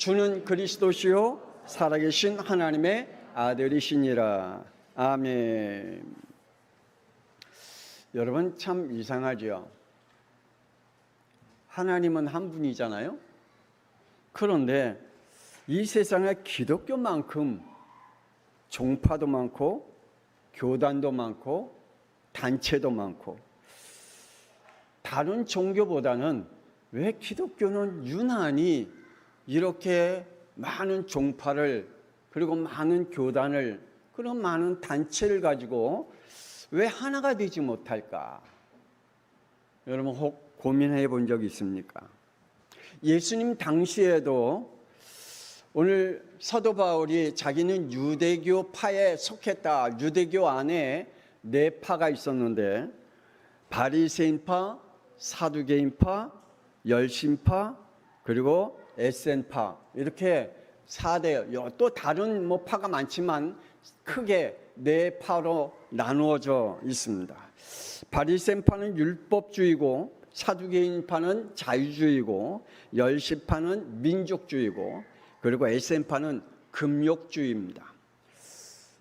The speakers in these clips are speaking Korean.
주는 그리스도시요 살아계신 하나님의 아들이시니라. 아멘. 여러분 참 이상하죠. 하나님은 한 분이잖아요. 그런데 이 세상에 기독교만큼 종파도 많고 교단도 많고 단체도 많고 다른 종교보다는 왜 기독교는 유난히 이렇게 많은 종파를 그리고 많은 교단을 그리고 많은 단체를 가지고 왜 하나가 되지 못할까? 여러분 혹 고민해 본 적 있습니까? 예수님 당시에도 오늘 사도 바울이 자기는 유대교파에 속했다. 유대교 안에 네 파가 있었는데 바리새인파, 사두개인파, 열심파, 그리고 에센파 이렇게 4대 또 다른 파가 많지만 크게 네 파로 나누어져 있습니다. 바리새인파는 율법주의고 사두개인파는 자유주의고 열심파는 민족주의고 그리고 에센파는 금욕주의입니다.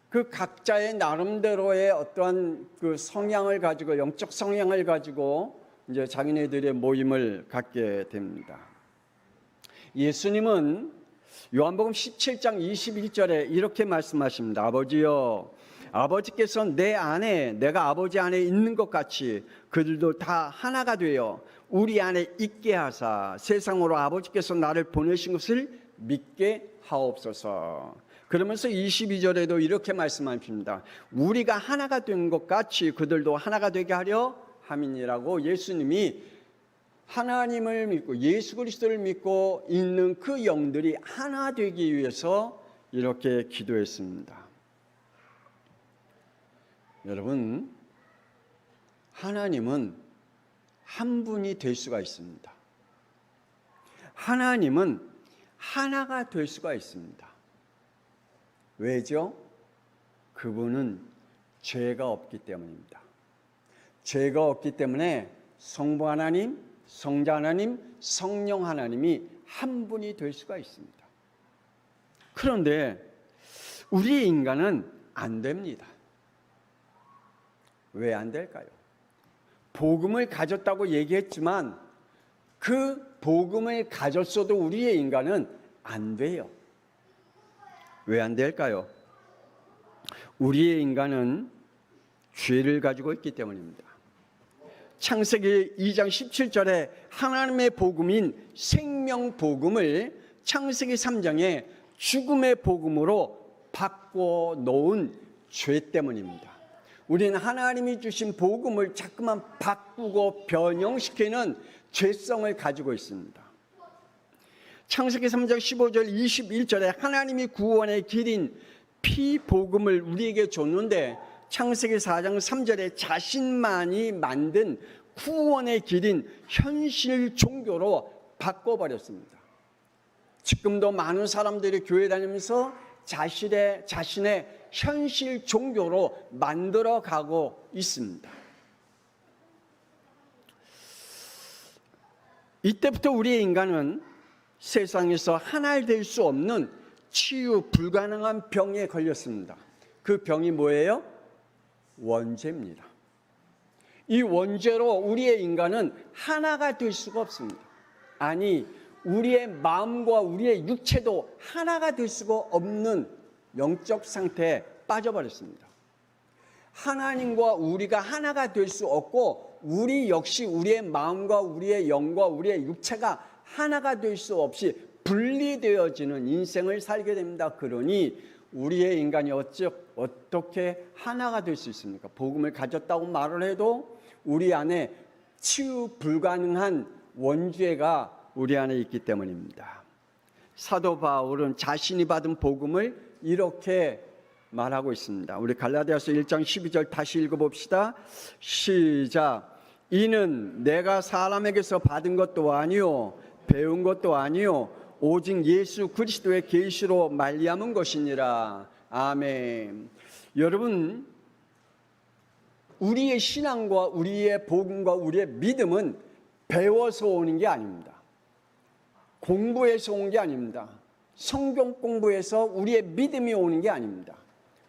그 각자의 나름대로의 어떠한 그 성향을 가지고 영적 성향을 가지고 이제 자기네들의 모임을 갖게 됩니다. 예수님은 요한복음 17장 21절에 이렇게 말씀하십니다. 아버지여, 아버지께서 내 안에 내가 아버지 안에 있는 것 같이 그들도 다 하나가 되어 우리 안에 있게 하사 세상으로 아버지께서 나를 보내신 것을 믿게 하옵소서. 그러면서 22절에도 이렇게 말씀하십니다. 우리가 하나가 된 것 같이 그들도 하나가 되게 하려 함이니라고 예수님이 하나님을 믿고 예수 그리스도를 믿고 있는 그 영들이 하나 되기 위해서 이렇게 기도했습니다. 여러분, 하나님은 한 분이 될 수가 있습니다. 하나님은 하나가 될 수가 있습니다. 왜죠? 그분은 죄가 없기 때문입니다. 죄가 없기 때문에 성부 하나님, 성자 하나님, 성령 하나님이 한 분이 될 수가 있습니다. 그런데 우리 인간은 안 됩니다. 왜 안 될까요? 복음을 가졌다고 얘기했지만 그 복음을 가졌어도 우리의 인간은 안 돼요. 왜 안 될까요? 우리의 인간은 죄를 가지고 있기 때문입니다. 창세기 2장 17절에 하나님의 복음인 생명 복음을 창세기 3장에 죽음의 복음으로 바꿔 놓은 죄 때문입니다. 우리는 하나님이 주신 복음을 자꾸만 바꾸고 변형시키는 죄성을 가지고 있습니다. 창세기 3장 15절 21절에 하나님이 구원의 길인 피 복음을 우리에게 줬는데 창세기 4장 3절에 자신만이 만든 구원의 길인 현실 종교로 바꿔버렸습니다. 지금도 많은 사람들이 교회 다니면서 자신의 현실 종교로 만들어가고 있습니다. 이때부터 우리의 인간은 세상에서 하나 될 수 없는 치유 불가능한 병에 걸렸습니다. 그 병이 뭐예요? 원죄입니다. 이 원죄로 우리의 인간은 하나가 될 수가 없습니다. 아니, 우리의 마음과 우리의 육체도 하나가 될 수가 없는 영적 상태에 빠져버렸습니다. 하나님과 우리가 하나가 될 수 없고 우리 역시 우리의 마음과 우리의 영과 우리의 육체가 하나가 될 수 없이 분리되어지는 인생을 살게 됩니다. 그러니 우리의 인간이 어떻게 하나가 될 수 있습니까? 복음을 가졌다고 말을 해도 우리 안에 치유 불가능한 원죄가 우리 안에 있기 때문입니다. 사도 바울은 자신이 받은 복음을 이렇게 말하고 있습니다. 우리 갈라디아서 1장 12절 다시 읽어봅시다. 시작. 이는 내가 사람에게서 받은 것도 아니요 배운 것도 아니요 오직 예수 그리스도의 계시로 말미암은 것이니라. 아멘. 여러분, 우리의 신앙과 우리의 복음과 우리의 믿음은 배워서 오는 게 아닙니다. 공부해서 온 게 아닙니다. 성경 공부에서 우리의 믿음이 오는 게 아닙니다.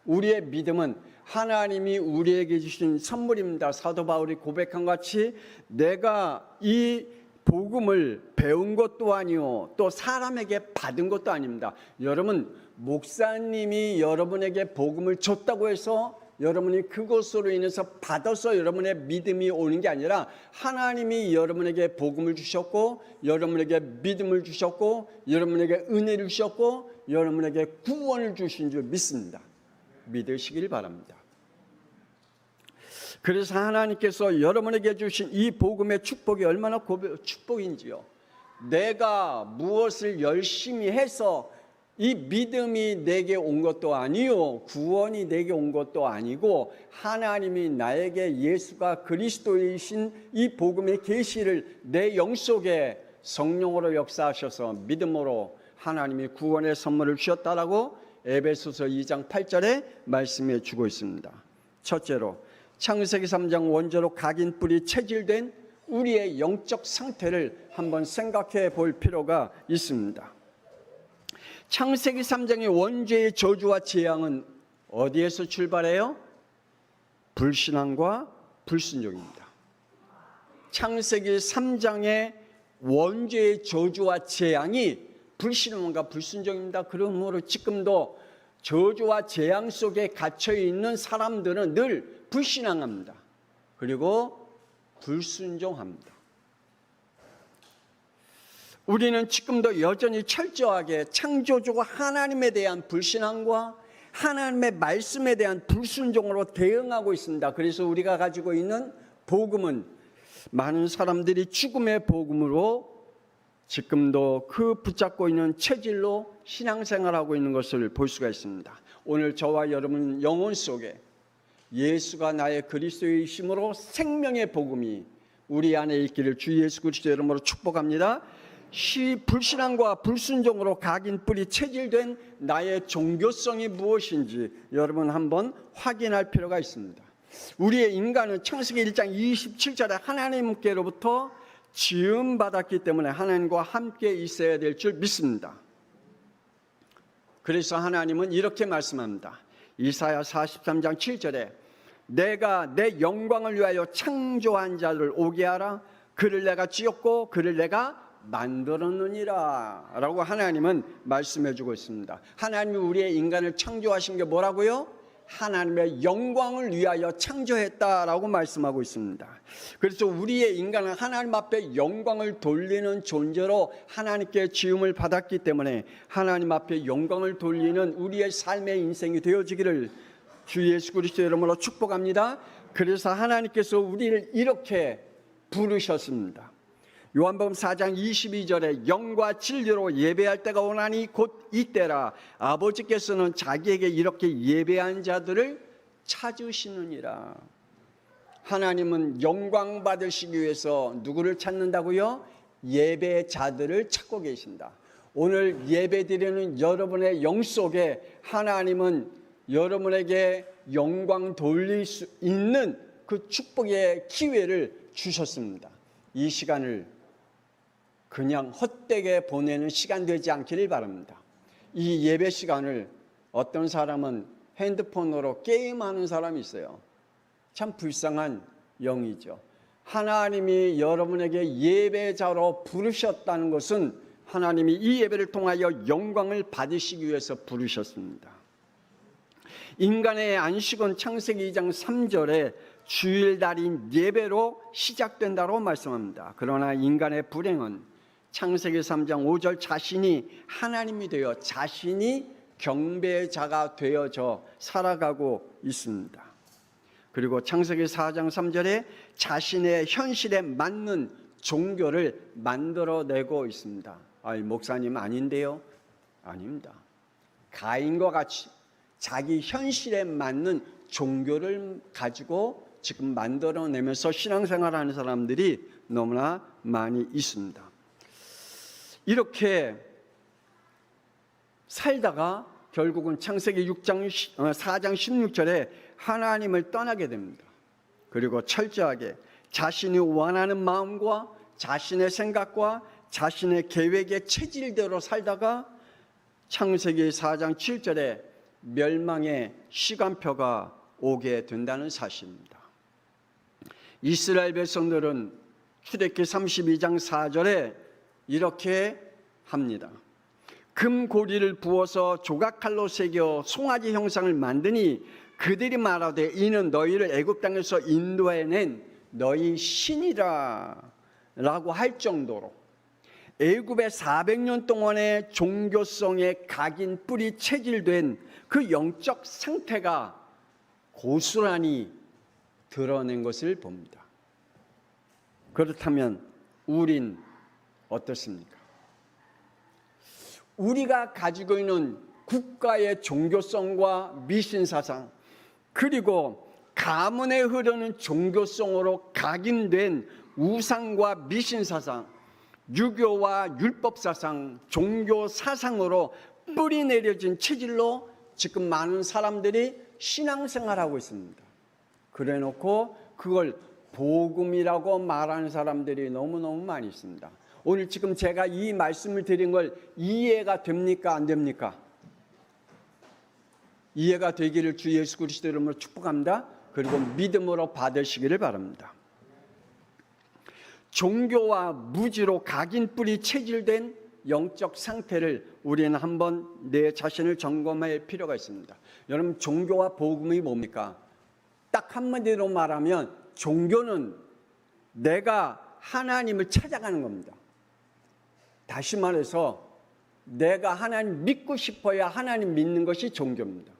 우리의 믿음은 하나님이 우리에게 주신 선물입니다. 사도 바울이 고백한 것 같이 내가 이 복음을 배운 것도 아니요 또 사람에게 받은 것도 아닙니다. 여러분, 목사님이 여러분에게 복음을 줬다고 해서 여러분이 그것으로 인해서 받아서 여러분의 믿음이 오는 게 아니라 하나님이 여러분에게 복음을 주셨고 여러분에게 믿음을 주셨고 여러분에게 은혜를 주셨고 여러분에게 구원을 주신 줄 믿습니다. 믿으시길 바랍니다. 그래서 하나님께서 여러분에게 주신 이 복음의 축복이 얼마나 축복인지요. 내가 무엇을 열심히 해서 이 믿음이 내게 온 것도 아니요 구원이 내게 온 것도 아니고 하나님이 나에게 예수가 그리스도이신 이 복음의 계시를 내 영속에 성령으로 역사하셔서 믿음으로 하나님이 구원의 선물을 주셨다라고 에베소서 2장 8절에 말씀해 주고 있습니다. 첫째로 창세기 3장 원죄로 각인 뿌리 체질된 우리의 영적 상태를 한번 생각해 볼 필요가 있습니다. 창세기 3장의 원죄의 저주와 재앙은 어디에서 출발해요? 불신앙과 불순종입니다. 창세기 3장의 원죄의 저주와 재앙이 불신앙과 불순종입니다. 그러므로 지금도 저주와 재앙 속에 갇혀 있는 사람들은 늘 불신앙합니다. 그리고 불순종합니다. 우리는 지금도 여전히 철저하게 창조주가 하나님에 대한 불신앙과 하나님의 말씀에 대한 불순종으로 대응하고 있습니다. 그래서 우리가 가지고 있는 복음은 많은 사람들이 죽음의 복음으로 지금도 그 붙잡고 있는 체질로 신앙생활하고 있는 것을 볼 수가 있습니다. 오늘 저와 여러분 영혼 속에 예수가 나의 그리스도이심으로 생명의 복음이 우리 안에 있기를 주 예수 그리스도 이름으로 축복합니다. 불신앙과 불순종으로 각인 뿌리 체질된 나의 종교성이 무엇인지 여러분 한번 확인할 필요가 있습니다. 우리의 인간은 창세기 1장 27절에 하나님께로부터 지음받았기 때문에 하나님과 함께 있어야 될 줄 믿습니다. 그래서 하나님은 이렇게 말씀합니다. 이사야 43장 7절에 내가 내 영광을 위하여 창조한 자를 오게 하라. 그를 내가 지었고 그를 내가 만들었느니라 라고 하나님은 말씀해 주고 있습니다. 하나님이 우리의 인간을 창조하신 게 뭐라고요? 하나님의 영광을 위하여 창조했다라고 말씀하고 있습니다. 그래서 우리의 인간은 하나님 앞에 영광을 돌리는 존재로 하나님께 지음을 받았기 때문에 하나님 앞에 영광을 돌리는 우리의 삶의 인생이 되어지기를 주 예수 그리스도 이름으로 축복합니다. 그래서 하나님께서 우리를 이렇게 부르셨습니다. 요한복음 4장 22절에 영과 진리로 예배할 때가 오나니 곧 이때라. 아버지께서는 자기에게 이렇게 예배한 자들을 찾으시느니라. 하나님은 영광 받으시기 위해서 누구를 찾는다고요? 예배자들을 찾고 계신다. 오늘 예배드리는 여러분의 영 속에 하나님은 여러분에게 영광 돌릴 수 있는 그 축복의 기회를 주셨습니다. 이 시간을 그냥 헛되게 보내는 시간 되지 않기를 바랍니다. 이 예배 시간을 어떤 사람은 핸드폰으로 게임하는 사람이 있어요. 참 불쌍한 영이죠. 하나님이 여러분에게 예배자로 부르셨다는 것은 하나님이 이 예배를 통하여 영광을 받으시기 위해서 부르셨습니다. 인간의 안식은 창세기 2장 3절에 주일날인 예배로 시작된다고 말씀합니다. 그러나 인간의 불행은 창세기 3장 5절 자신이 하나님이 되어 자신이 경배자가 되어져 살아가고 있습니다. 그리고 창세기 4장 3절에 자신의 현실에 맞는 종교를 만들어내고 있습니다. 목사님 아닌데요? 아닙니다. 가인과 같이 자기 현실에 맞는 종교를 가지고 지금 만들어내면서 신앙생활하는 사람들이 너무나 많이 있습니다. 이렇게 살다가 결국은 창세기 4장 16절에 하나님을 떠나게 됩니다. 그리고 철저하게 자신이 원하는 마음과 자신의 생각과 자신의 계획의 체질대로 살다가 창세기 4장 7절에 멸망의 시간표가 오게 된다는 사실입니다. 이스라엘 백성들은 출애굽기 32장 4절에 이렇게 합니다. 금고리를 부어서 조각칼로 새겨 송아지 형상을 만드니 그들이 말하되 이는 너희를 애굽 땅에서 인도해낸 너희 신이라 라고 할 정도로 애굽의 400년 동안의 종교성에 각인 뿌리 체질된 그 영적 상태가 고스란히 드러낸 것을 봅니다. 그렇다면 우린 어떻습니까? 우리가 가지고 있는 국가의 종교성과 미신사상, 그리고 가문에 흐르는 종교성으로 각인된 우상과 미신사상, 유교와 율법사상, 종교사상으로 뿌리 내려진 체질로 지금 많은 사람들이 신앙생활하고 있습니다. 그래 놓고 그걸 복음이라고 말하는 사람들이 너무너무 많이 있습니다. 오늘 지금 제가 이 말씀을 드린 걸 이해가 됩니까? 안 됩니까? 이해가 되기를 주 예수 그리스도 이름으로 축복합니다. 그리고 믿음으로 받으시기를 바랍니다. 종교와 무지로 각인 뿌리 체질된 영적 상태를 우리는 한번 내 자신을 점검할 필요가 있습니다. 여러분, 종교와 복음이 뭡니까? 딱 한마디로 말하면 종교는 내가 하나님을 찾아가는 겁니다. 다시 말해서 내가 하나님 믿고 싶어야 하나님 믿는 것이 종교입니다.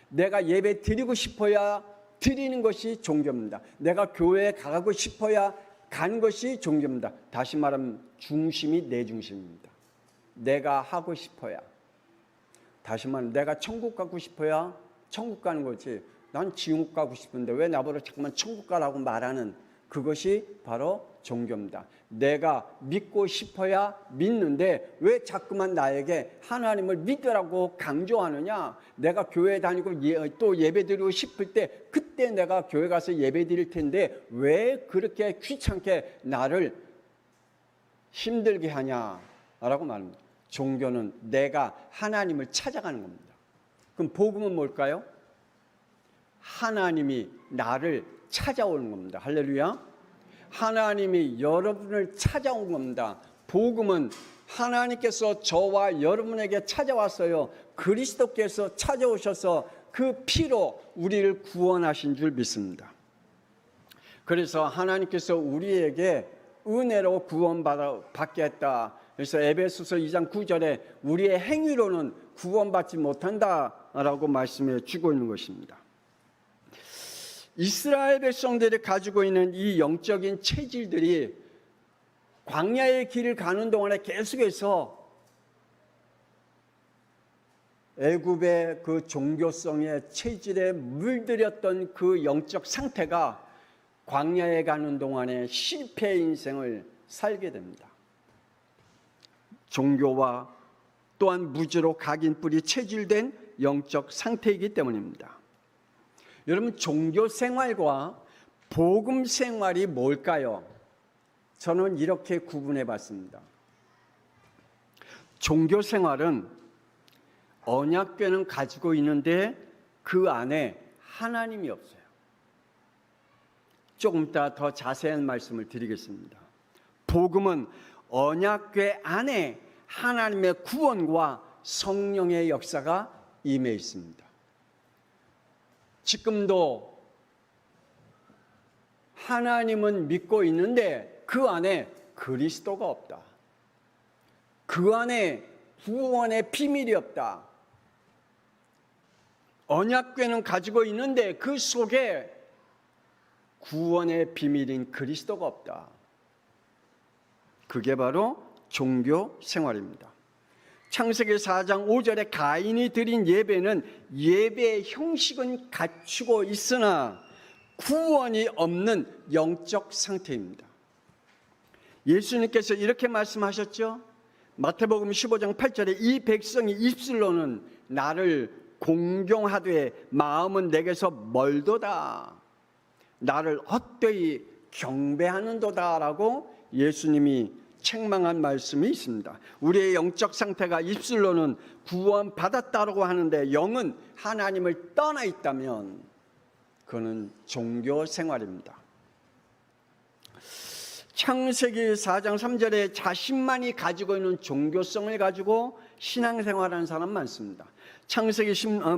내가 예배 드리고 싶어야 드리는 것이 종교입니다. 내가 교회에 가고 싶어야 가는 것이 종교입니다. 다시 말하면 중심이 내 중심입니다. 내가 하고 싶어야. 다시 말하면 내가 천국 가고 싶어야 천국 가는 거지. 난 지옥 가고 싶은데 왜 나보고 자꾸만 천국 가라고 말하는 그것이 바로 종교입니다. 내가 믿고 싶어야 믿는데 왜 자꾸만 나에게 하나님을 믿으라고 강조하느냐. 내가 교회 다니고 또 예배 드리고 싶을 때 그때 내가 교회 가서 예배 드릴 텐데 왜 그렇게 귀찮게 나를 힘들게 하냐라고 말합니다. 종교는 내가 하나님을 찾아가는 겁니다. 그럼 복음은 뭘까요? 하나님이 나를 찾아오는 겁니다. 할렐루야. 하나님이 여러분을 찾아온 겁니다. 복음은 하나님께서 저와 여러분에게 찾아왔어요. 그리스도께서 찾아오셔서 그 피로 우리를 구원하신 줄 믿습니다. 그래서 하나님께서 우리에게 은혜로 구원받게 했다. 그래서 에베소서 2장 9절에 우리의 행위로는 구원받지 못한다라고 말씀해 주고 있는 것입니다. 이스라엘 백성들이 가지고 있는 이 영적인 체질들이 광야의 길을 가는 동안에 계속해서 애굽의 그 종교성의 체질에 물들였던 그 영적 상태가 광야에 가는 동안에 실패의 인생을 살게 됩니다. 종교와 또한 무지로 각인 뿌리 체질된 영적 상태이기 때문입니다. 여러분, 종교 생활과 복음 생활이 뭘까요? 저는 이렇게 구분해 봤습니다. 종교 생활은 언약궤는 가지고 있는데 그 안에 하나님이 없어요. 조금 이따 더 자세한 말씀을 드리겠습니다. 복음은 언약궤 안에 하나님의 구원과 성령의 역사가 임해 있습니다. 지금도 하나님은 믿고 있는데 그 안에 그리스도가 없다. 그 안에 구원의 비밀이 없다. 언약궤는 가지고 있는데 그 속에 구원의 비밀인 그리스도가 없다. 그게 바로 종교 생활입니다. 창세기 4장 5절에 가인이 드린 예배는 예배의 형식은 갖추고 있으나 구원이 없는 영적 상태입니다. 예수님께서 이렇게 말씀하셨죠. 마태복음 15장 8절에 이 백성이 입술로는 나를 공경하되 마음은 내게서 멀도다. 나를 헛되이 경배하는도다 라고 예수님이 책망한 말씀이 있습니다. 우리의 영적 상태가 입술로는 구원받았다고 하는데 영은 하나님을 떠나 있다면 그는 종교 생활입니다. 창세기 4장 3절에 자신만이 가지고 있는 종교성을 가지고 신앙생활하는 사람 많습니다.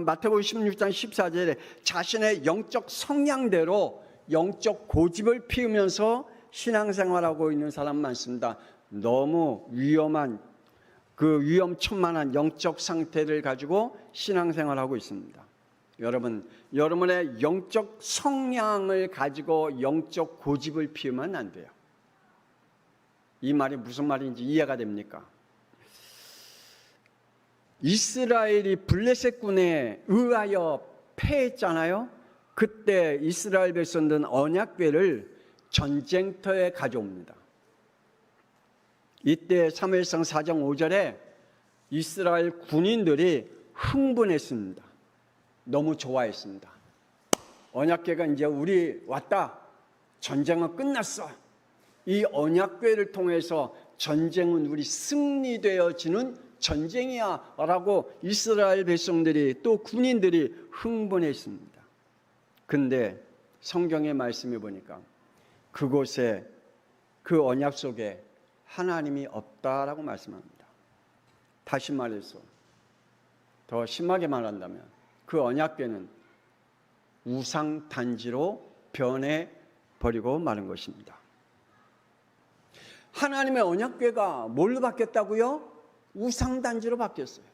마태복음 16장 14절에 자신의 영적 성향대로 영적 고집을 피우면서 신앙생활하고 있는 사람 많습니다. 너무 위험천만한 영적 상태를 가지고 신앙생활하고 있습니다. 여러분, 여러분의 영적 성향을 가지고 영적 고집을 피우면 안 돼요. 이 말이 무슨 말인지 이해가 됩니까? 이스라엘이 블레셋군에 의하여 패했잖아요. 그때 이스라엘 백성들은 언약궤를 전쟁터에 가져옵니다. 이때 사무엘상 4장 5절에 이스라엘 군인들이 흥분했습니다. 너무 좋아했습니다. 언약궤가 이제 우리 왔다. 전쟁은 끝났어. 이 언약궤를 통해서 전쟁은 우리 승리되어지는 전쟁이야 라고 이스라엘 백성들이 또 군인들이 흥분했습니다. 근데 성경의 말씀을 보니까 그곳에 그 언약 속에 하나님이 없다라고 말씀합니다. 다시 말해서 더 심하게 말한다면 그 언약궤는 우상단지로 변해버리고 마는 것입니다. 하나님의 언약궤가 뭘로 바뀌었다고요? 우상단지로 바뀌었어요.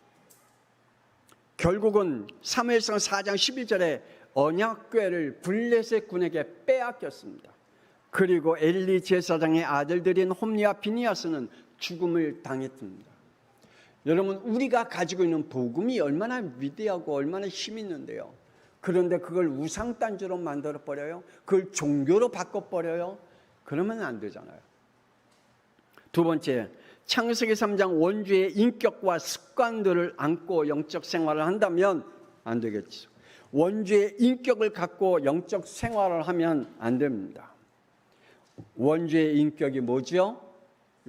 결국은 사무엘상 4장 11절에 언약궤를 블레셋 군에게 빼앗겼습니다. 그리고 엘리 제사장의 아들들인 홈리와 비니아스는 죽음을 당했습니다. 여러분, 우리가 가지고 있는 복음이 얼마나 위대하고 얼마나 힘 있는데요. 그런데 그걸 우상단지로 만들어버려요. 그걸 종교로 바꿔버려요. 그러면 안 되잖아요. 두 번째, 창세기 3장 원주의 인격과 습관들을 안고 영적 생활을 한다면 안 되겠죠. 원주의 인격을 갖고 영적 생활을 하면 안 됩니다. 원주의 인격이 뭐죠?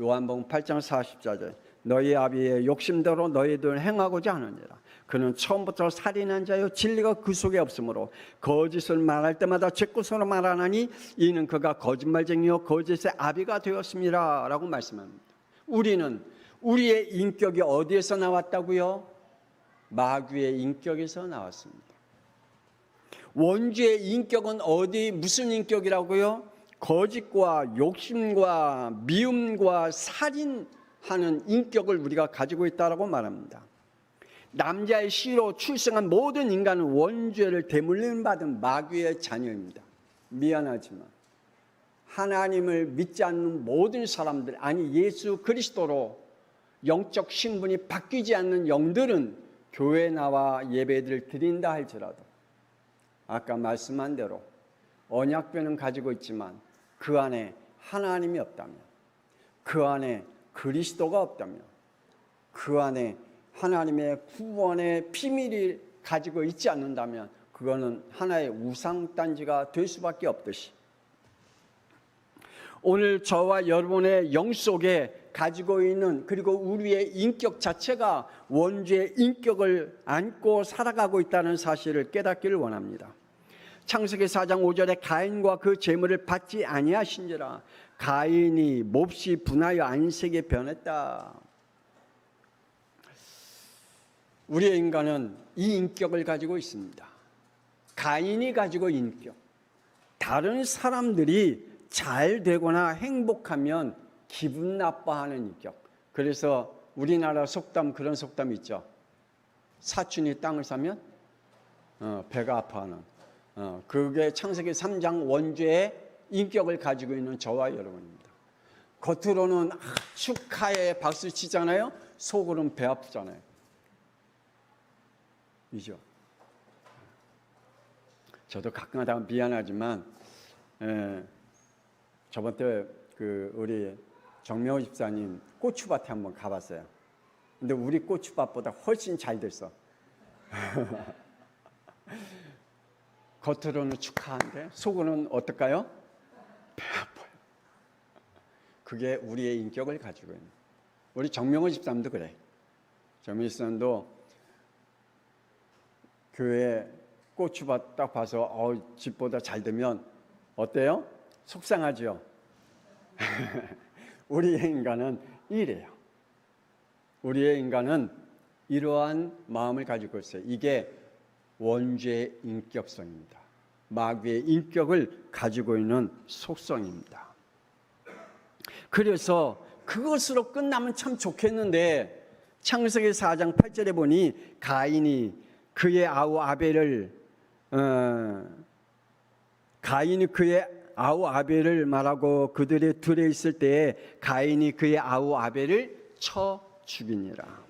요한복음 8장 44절 너희 아비의 욕심대로 너희들 행하고자 하느니라. 그는 처음부터 살인한 자요 진리가 그 속에 없으므로 거짓을 말할 때마다 죗구서로 말하나니 이는 그가 거짓말쟁이요 거짓의 아비가 되었습니다 라고 말씀합니다. 우리는 우리의 인격이 어디에서 나왔다고요? 마귀의 인격에서 나왔습니다. 원주의 인격은 무슨 인격이라고요? 거짓과 욕심과 미움과 살인하는 인격을 우리가 가지고 있다고 말합니다. 남자의 씨로 출생한 모든 인간은 원죄를 대물림 받은 마귀의 자녀입니다. 미안하지만 하나님을 믿지 않는 모든 사람들, 아니 예수 그리스도로 영적 신분이 바뀌지 않는 영들은 교회에 나와 예배를 드린다 할지라도 아까 말씀한 대로 언약궤는 가지고 있지만 그 안에 하나님이 없다면, 그 안에 그리스도가 없다면, 그 안에 하나님의 구원의 비밀이 가지고 있지 않는다면 그거는 하나의 우상단지가 될 수밖에 없듯이 오늘 저와 여러분의 영 속에 가지고 있는, 그리고 우리의 인격 자체가 원죄의 인격을 안고 살아가고 있다는 사실을 깨닫기를 원합니다. 창세기 4장 5절에 가인과 그 재물을 받지 아니하신지라 가인이 몹시 분하여 안색에 변했다. 우리의 인간은 이 인격을 가지고 있습니다. 가인이 가지고 인격. 다른 사람들이 잘 되거나 행복하면 기분 나빠하는 인격. 그래서 우리나라 속담, 그런 속담 있죠. 사촌이 땅을 사면 배가 아파하는. 그게 창세기 3장 원죄의 인격을 가지고 있는 저와 여러분입니다. 겉으로는 축하해 박수 치잖아요. 속으로는 배 아프잖아요. 이죠. 저도 가끔가다 미안하지만 저번 때 우리 정명호 집사님 고추밭에 한번 가봤어요. 근데 우리 고추밭보다 훨씬 잘 됐어. 겉으로는 축하한데 속으로는 어떨까요? 배 아파요. 그게 우리의 인격을 가지고 있는. 우리 정명호 집사님도 그래. 정명호 집사님도 교회 고추밭 딱 봐서 집보다 잘 되면 어때요? 속상하죠. 우리의 인간은 이래요. 우리의 인간은 이러한 마음을 가지고 있어요. 이게 원죄의 인격성입니다. 마귀의 인격을 가지고 있는 속성입니다. 그래서 그것으로 끝나면 참 좋겠는데 창세기 4장 8절에 보니 가인이 그의 아우 아벨을 말하고 그들의 들에 있을 때에 가인이 그의 아우 아벨을 쳐 죽이니라.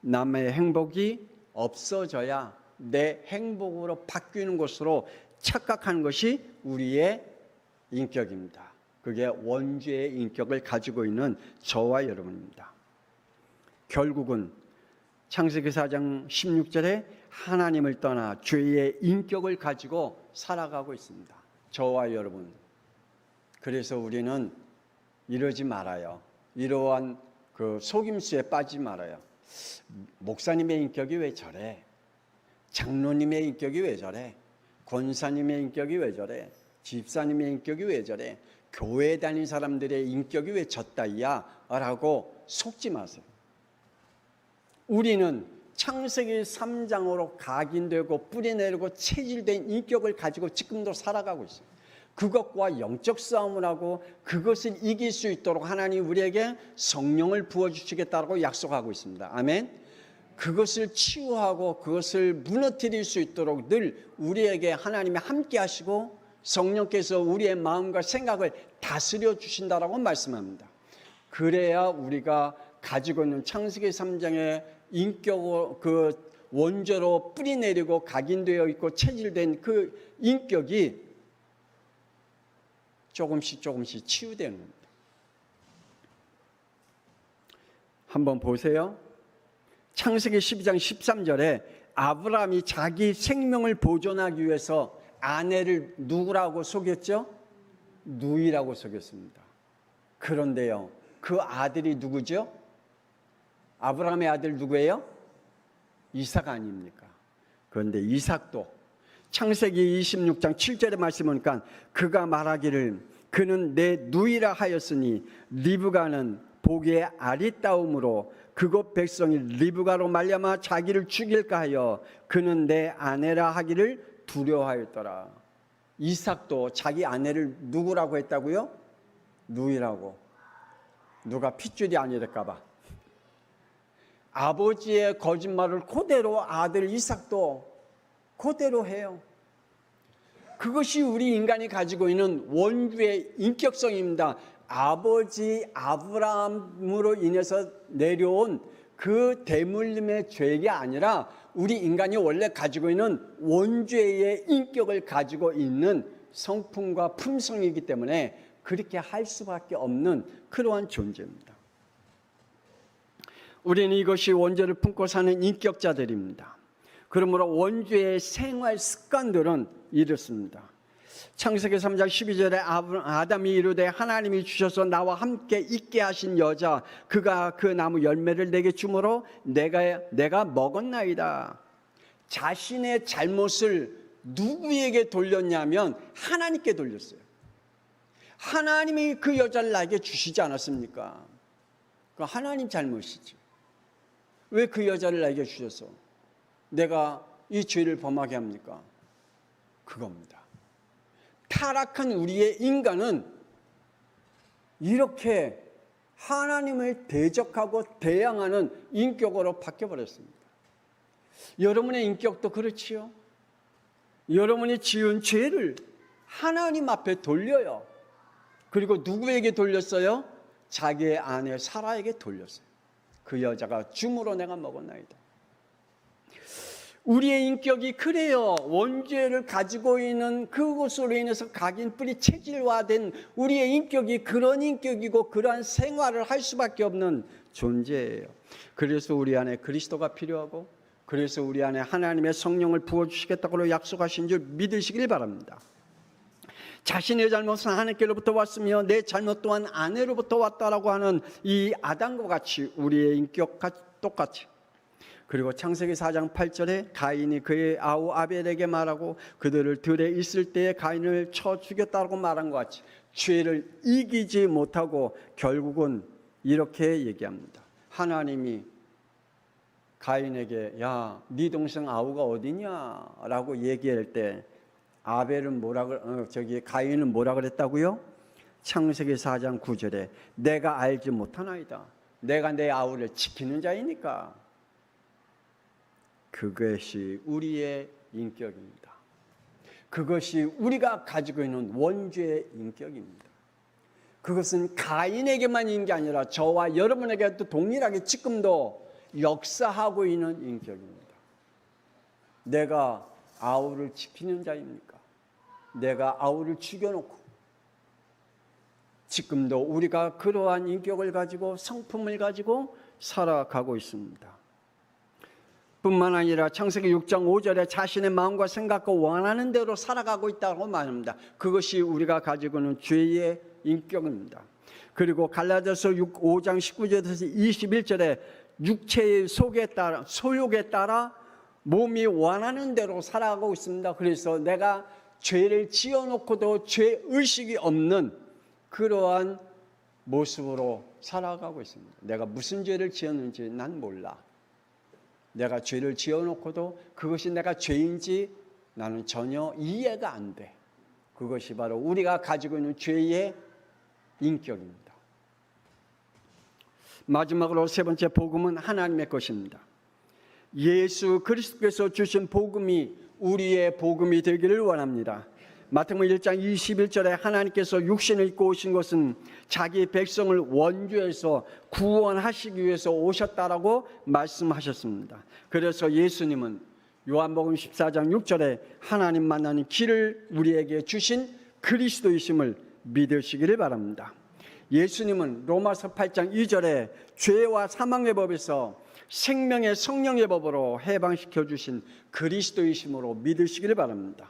남의 행복이 없어져야 내 행복으로 바뀌는 것으로 착각하는 것이 우리의 인격입니다. 그게 원죄의 인격을 가지고 있는 저와 여러분입니다. 결국은 창세기 4장 16절에 하나님을 떠나 죄의 인격을 가지고 살아가고 있습니다. 저와 여러분. 그래서 우리는 이러지 말아요. 이러한 그 속임수에 빠지지 말아요. 목사님의 인격이 왜 저래? 장로님의 인격이 왜 저래? 권사님의 인격이 왜 저래? 집사님의 인격이 왜 저래? 교회 다닌 사람들의 인격이 왜 저따위야? 라고 속지 마세요. 우리는 창세기 3장으로 각인되고 뿌리내리고 체질된 인격을 가지고 지금도 살아가고 있어요. 그것과 영적 싸움을 하고 그것을 이길 수 있도록 하나님 우리에게 성령을 부어주시겠다고 약속하고 있습니다. 아멘. 그것을 치유하고 그것을 무너뜨릴 수 있도록 늘 우리에게 하나님이 함께 하시고 성령께서 우리의 마음과 생각을 다스려 주신다라고 말씀합니다. 그래야 우리가 가지고 있는 창세기 3장의 인격, 그 원죄로 뿌리내리고 각인되어 있고 체질된 그 인격이 조금씩 치유되는 겁니다. 한번 보세요. 창세기 12장 13절에 아브라함이 자기 생명을 보존하기 위해서 아내를 누구라고 속였죠? 누이라고 속였습니다. 그런데요, 그 아들이 누구죠? 아브라함의 아들 누구예요? 이삭 아닙니까? 그런데 이삭도 창세기 26장 7절의 말씀을 보니까 그가 말하기를 그는 내 누이라 하였으니 리브가는 보기에 아리따움으로 그곳 백성이 리브가로 말미암아 자기를 죽일까 하여 그는 내 아내라 하기를 두려워하였더라. 이삭도 자기 아내를 누구라고 했다고요? 누이라고. 누가 핏줄이 아니랄까 봐. 아버지의 거짓말을 그대로 아들 이삭도 그대로 해요. 그것이 우리 인간이 가지고 있는 원죄의 인격성입니다. 아버지 아브라함으로 인해서 내려온 그 대물림의 죄가 아니라 우리 인간이 원래 가지고 있는 원죄의 인격을 가지고 있는 성품과 품성이기 때문에 그렇게 할 수밖에 없는 그러한 존재입니다. 우리는 이것이 원죄를 품고 사는 인격자들입니다. 그러므로 원죄의 생활 습관들은 이렇습니다. 창세기 3장 12절에 아담이 이르되 하나님이 주셔서 나와 함께 있게 하신 여자 그가 그 나무 열매를 내게 주므로 내가 먹었나이다. 자신의 잘못을 누구에게 돌렸냐면 하나님께 돌렸어요. 하나님이 그 여자를 나에게 주시지 않았습니까? 그 하나님 잘못이지. 왜 그 여자를 나에게 주셔서 내가 이 죄를 범하게 합니까? 그겁니다. 타락한 우리의 인간은 이렇게 하나님을 대적하고 대항하는 인격으로 바뀌어버렸습니다. 여러분의 인격도 그렇지요. 여러분이 지은 죄를 하나님 앞에 돌려요. 그리고 누구에게 돌렸어요? 자기의 아내 사라에게 돌렸어요. 그 여자가 줌으로 내가 먹었나이다. 우리의 인격이 그래요. 원죄를 가지고 있는 그것으로 인해서 각인 뿌리 체질화된 우리의 인격이 그런 인격이고 그러한 생활을 할 수밖에 없는 존재예요. 그래서 우리 안에 그리스도가 필요하고 그래서 우리 안에 하나님의 성령을 부어주시겠다고 약속하신 줄 믿으시길 바랍니다. 자신의 잘못은 하나님께로부터 왔으며 내 잘못 또한 아내로부터 왔다라고 하는 이 아담과 같이 우리의 인격과 똑같이, 그리고 창세기 4장 8절에 가인이 그의 아우 아벨에게 말하고 그들을 들에 있을 때에 가인을 쳐 죽였다고 말한 것 같이 죄를 이기지 못하고 결국은 이렇게 얘기합니다. 하나님이 가인에게 야, 네 동생 아우가 어디냐라고 얘기할 때 아벨은 가인은 뭐라 그랬다고요? 창세기 4장 9절에 내가 알지 못하나이다. 내가 내 아우를 지키는 자이니까. 그것이 우리의 인격입니다. 그것이 우리가 가지고 있는 원죄의 인격입니다. 그것은 가인에게만 있는 게 아니라 저와 여러분에게도 동일하게 지금도 역사하고 있는 인격입니다. 내가 아우를 지키는 자입니까? 내가 아우를 죽여놓고 지금도 우리가 그러한 인격을 가지고 성품을 가지고 살아가고 있습니다. 뿐만 아니라 창세기 6장 5절에 자신의 마음과 생각과 원하는 대로 살아가고 있다고 말합니다. 그것이 우리가 가지고 있는 죄의 인격입니다. 그리고 갈라디아서 5장 19절에서 21절에 육체의 소욕에 따라 몸이 원하는 대로 살아가고 있습니다. 그래서 내가 죄를 지어놓고도 죄의식이 없는 그러한 모습으로 살아가고 있습니다. 내가 무슨 죄를 지었는지 난 몰라. 내가 죄를 지어놓고도 그것이 내가 죄인지 나는 전혀 이해가 안 돼. 그것이 바로 우리가 가지고 있는 죄의 인격입니다. 마지막으로 세 번째 복음은 하나님의 것입니다. 예수 그리스도께서 주신 복음이 우리의 복음이 되기를 원합니다. 마태복음 1장 21절에 하나님께서 육신을 입고 오신 것은 자기 백성을 원죄에서 구원하시기 위해서 오셨다라고 말씀하셨습니다. 그래서 예수님은 요한복음 14장 6절에 하나님 만나는 길을 우리에게 주신 그리스도이심을 믿으시기를 바랍니다. 예수님은 로마서 8장 2절에 죄와 사망의 법에서 생명의 성령의 법으로 해방시켜 주신 그리스도이심으로 믿으시기를 바랍니다.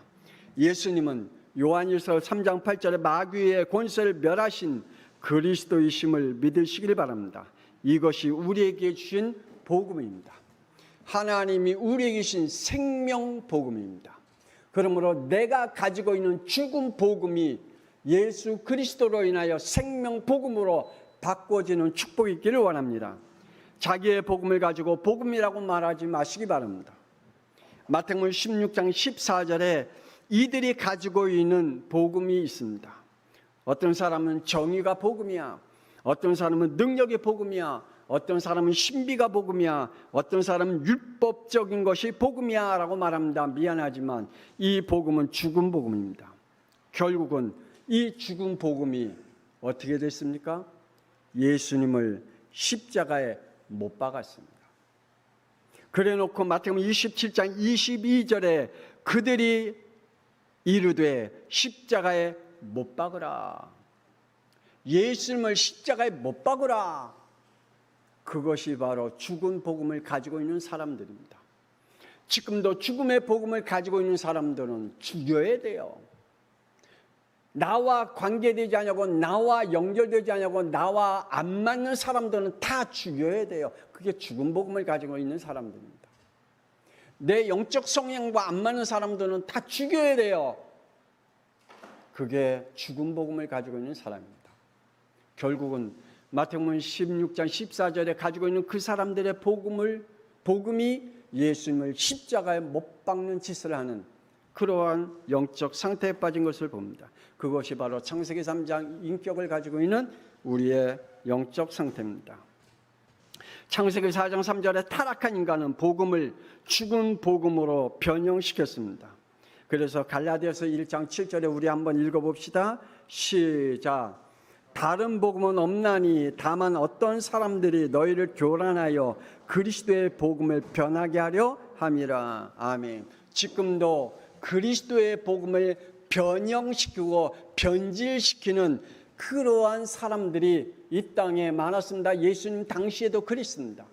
예수님은 요한일서 3장 8절에 마귀의 권세를 멸하신 그리스도이심을 믿으시기를 바랍니다. 이것이 우리에게 주신 복음입니다. 하나님이 우리에게 주신 생명 복음입니다. 그러므로 내가 가지고 있는 죽은 복음이 예수 그리스도로 인하여 생명 복음으로 바꿔지는 축복이 있기를 원합니다. 자기의 복음을 가지고 복음이라고 말하지 마시기 바랍니다. 마태복음 16장 14절에 이들이 가지고 있는 복음이 있습니다. 어떤 사람은 정의가 복음이야. 어떤 사람은 능력이 복음이야. 어떤 사람은 신비가 복음이야. 어떤 사람은 율법적인 것이 복음이야 라고 말합니다. 미안하지만 이 복음은 죽은 복음입니다. 결국은 이 죽은 복음이 어떻게 됐습니까? 예수님을 십자가에 못 박았습니다. 그래놓고 마태복음 27장 22절에 그들이 이르되 십자가에 못 박으라. 예수님을 십자가에 못 박으라. 그것이 바로 죽은 복음을 가지고 있는 사람들입니다. 지금도 죽음의 복음을 가지고 있는 사람들은 죽여야 돼요. 나와 관계되지 않냐고, 나와 연결되지 않냐고, 나와 안 맞는 사람들은 다 죽여야 돼요. 그게 죽은 복음을 가지고 있는 사람들입니다. 내 영적 성향과 안 맞는 사람들은 다 죽여야 돼요. 그게 죽은 복음을 가지고 있는 사람입니다. 결국은 마태복음 16장 14절에 가지고 있는 그 사람들의 복음이 예수님을 십자가에 못 박는 짓을 하는 그러한 영적 상태에 빠진 것을 봅니다. 그것이 바로 창세기 3장 인격을 가지고 있는 우리의 영적 상태입니다. 창세기 4장 3절에 타락한 인간은 복음을 죽은 복음으로 변형시켰습니다. 그래서 갈라디아서 1장 7절에 우리 한번 읽어봅시다. 시작. 다른 복음은 없나니 다만 어떤 사람들이 너희를 교란하여 그리스도의 복음을 변하게 하려 함이라. 아멘. 지금도 그리스도의 복음을 변형시키고 변질시키는 그러한 사람들이 이 땅에 많았습니다. 예수님 당시에도 그랬습니다.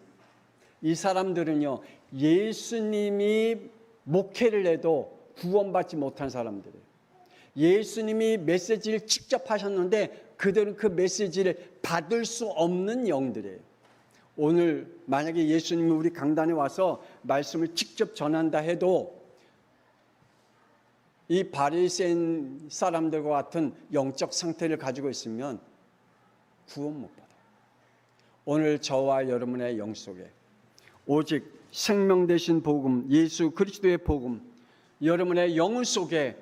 이 사람들은요, 예수님이 목회를 해도 구원받지 못한 사람들이에요. 예수님이 메시지를 직접 하셨는데 그들은 그 메시지를 받을 수 없는 영들이에요. 오늘 만약에 예수님이 우리 강단에 와서 말씀을 직접 전한다 해도 이 바리새인 사람들과 같은 영적 상태를 가지고 있으면 구원 못 받아요. 오늘 저와 여러분의 영 속에 오직 생명 되신 복음, 예수 그리스도의 복음, 여러분의 영 속에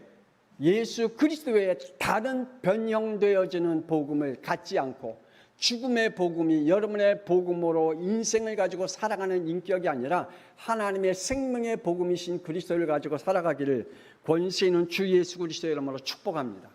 예수 그리스도의 다른 변형되어지는 복음을 갖지 않고 죽음의 복음이 여러분의 복음으로 인생을 가지고 살아가는 인격이 아니라 하나님의 생명의 복음이신 그리스도를 가지고 살아가기를 권세 있는 주 예수 그리스도의 이름으로 축복합니다.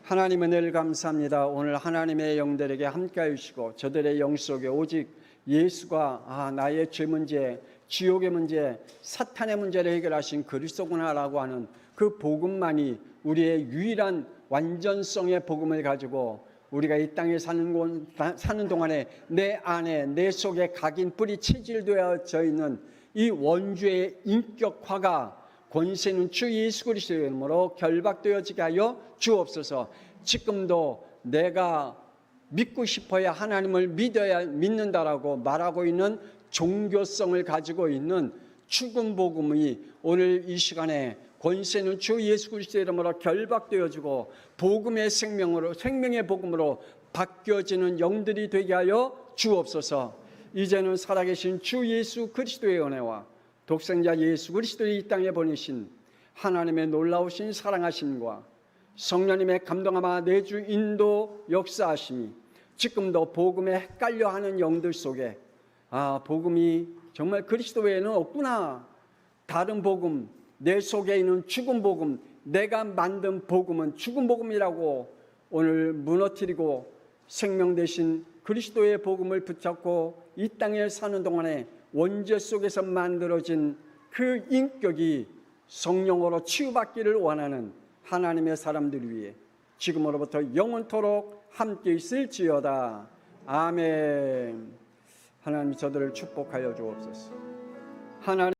하나님 은혜를 감사합니다. 오늘 하나님의 영들에게 함께해 주시고 저들의 영 속에 오직 예수가 나의 죄 문제, 지옥의 문제, 사탄의 문제를 해결하신 그리스도구나라고 하는 그 복음만이 우리의 유일한 완전성의 복음을 가지고 우리가 이 땅에 사는 동안에 내 안에 내 속에 각인 뿌리 체질되어져 있는 이 원주의 인격화가 권세 있는 주 예수 그리스도의 이름으로 결박되어지게 하여 주옵소서. 지금도 내가 믿고 싶어야 하나님을 믿는다라고 말하고 있는 종교성을 가지고 있는 죽은 복음이 오늘 이 시간에 권세는 주 예수 그리스도의 이름으로 결박되어지고 복음의 생명의 복음으로 바뀌어지는 영들이 되게 하여 주옵소서. 이제는 살아계신 주 예수 그리스도의 은혜와 독생자 예수 그리스도를 이 땅에 보내신 하나님의 놀라우신 사랑하심과 성령님의 감동하마 내주 인도 역사하심이 지금도 복음에 헷갈려하는 영들 속에 복음이 정말 그리스도 외에는 없구나, 다른 복음, 내 속에 있는 죽은 복음, 내가 만든 복음은 죽은 복음이라고 오늘 무너뜨리고 생명 되신 그리스도의 복음을 붙잡고 이 땅에 사는 동안에 원죄 속에서 만들어진 그 인격이 성령으로 치유받기를 원하는 하나님의 사람들 위해 지금으로부터 영원토록 함께 있을지어다. 아멘. 하나님 저들을 축복하여 주옵소서. 하나님